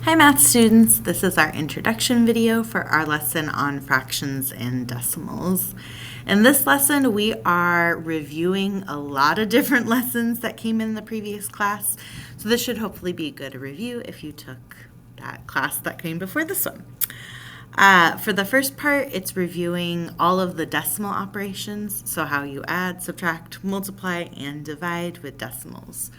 Hi math students, this is our introduction video for our lesson on fractions and decimals. In this lesson we are reviewing a lot of different lessons that came in the previous class, so this should hopefully be a good review if you took that class that came before this one. For the first part, it's reviewing all of the decimal operations, so how you add, subtract, multiply, and divide with decimals.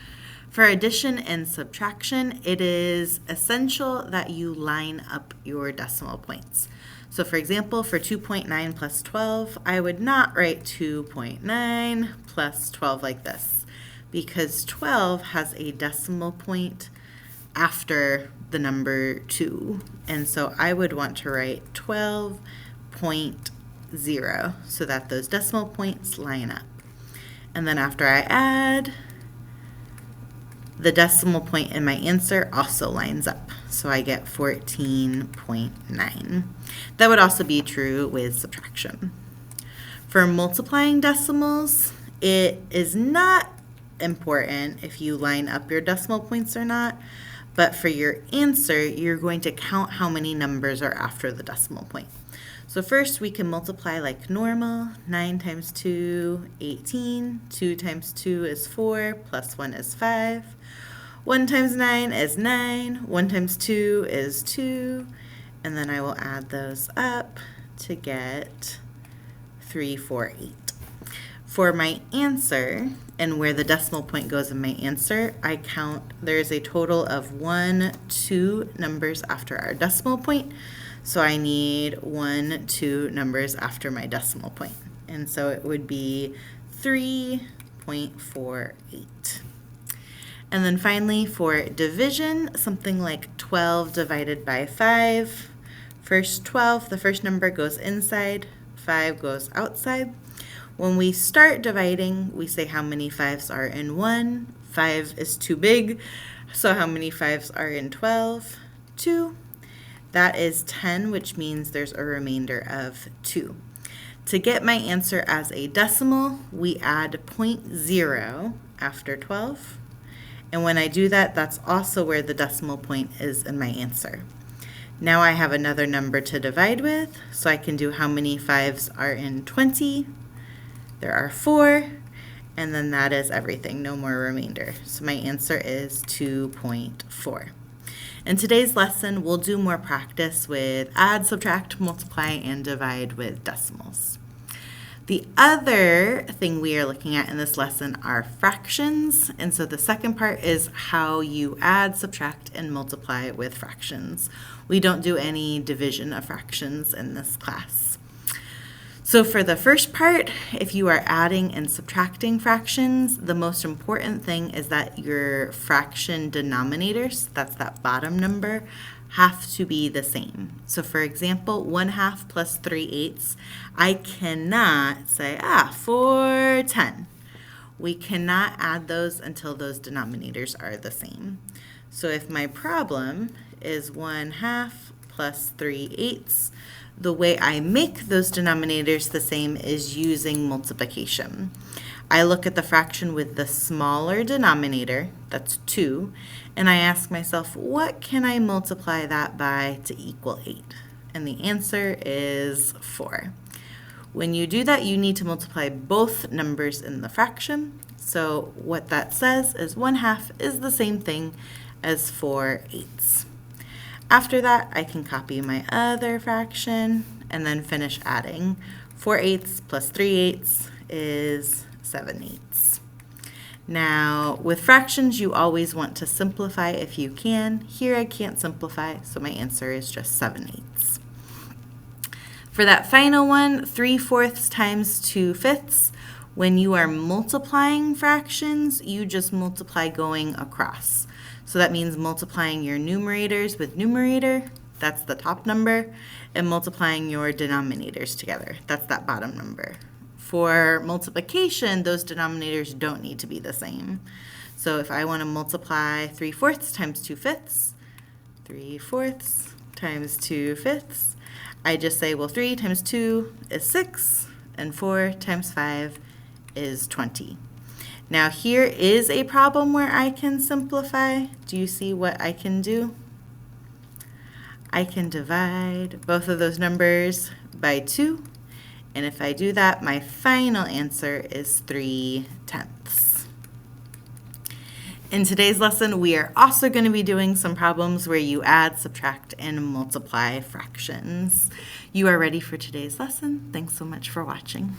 For addition and subtraction, it is essential that you line up your decimal points. So for example, for 2.9 plus 12, I would not write 2.9 plus 12 like this, because 12 has a decimal point after the number 2. And so I would want to write 12.0 so that those decimal points line up. And then after I add, the decimal point in my answer also lines up. So I get 14.9. That would also be true with subtraction. For multiplying decimals, it is not important if you line up your decimal points or not, but for your answer, you're going to count how many numbers are after the decimal point. So first we can multiply like normal. 9 times 2, 18. 2 times 2 is 4, plus 1 is 5. 1 times 9 is 9. 1 times 2 is 2. And then I will add those up to get 3, 4, 8. For my answer, and where the decimal point goes in my answer, I count there's a total of 1, 2 numbers after our decimal point. So I need 1, 2 numbers after my decimal point. And so it would be 3.48. And then finally for division, something like 12 divided by 5. First 12, the first number goes inside, 5 goes outside. When we start dividing, we say how many 5s are in 1. 5 is too big, so how many 5s are in 12? 2. That is 10, which means there's a remainder of 2. To get my answer as a decimal, we add 0.0 after 12. And when I do that, that's also where the decimal point is in my answer. Now I have another number to divide with, so I can do how many 5s are in 20. There are 4, and then that is everything, no more remainder. So my answer is 2.4. In today's lesson, we'll do more practice with add, subtract, multiply, and divide with decimals. The other thing we are looking at in this lesson are fractions, and so the second part is how you add, subtract, and multiply with fractions. We don't do any division of fractions in this class. So for the first part, if you are adding and subtracting fractions, the most important thing is that your fraction denominators, that's that bottom number, have to be the same. So for example, 1/2 plus 3/8, I cannot say, 4/10. We cannot add those until those denominators are the same. So if my problem is 1/2 plus 3/8, the way I make those denominators the same is using multiplication. I look at the fraction with the smaller denominator, that's 2, and I ask myself, what can I multiply that by to equal 8? And the answer is 4. When you do that, you need to multiply both numbers in the fraction. So what that says is 1/2 is the same thing as 4/8. After that, I can copy my other fraction and then finish adding. 4/8 plus 3/8 is 7/8. Now, with fractions, you always want to simplify if you can. Here I can't simplify, so my answer is just 7/8. For that final one, 3/4 times 2/5. When you are multiplying fractions, you just multiply going across. So that means multiplying your numerators with numerator, that's the top number, and multiplying your denominators together, that's that bottom number. For multiplication, those denominators don't need to be the same. So if I want to multiply 3/4 times 2/5, 3/4 times 2/5, I just say, well, 3 times 2 is 6, and 4 times 5 is 20. Now here is a problem where I can simplify. Do you see what I can do? I can divide both of those numbers by 2, and if I do that, my final answer is 3/10. In today's lesson, we are also going to be doing some problems where you add, subtract, and multiply fractions. You are ready for today's lesson. Thanks so much for watching.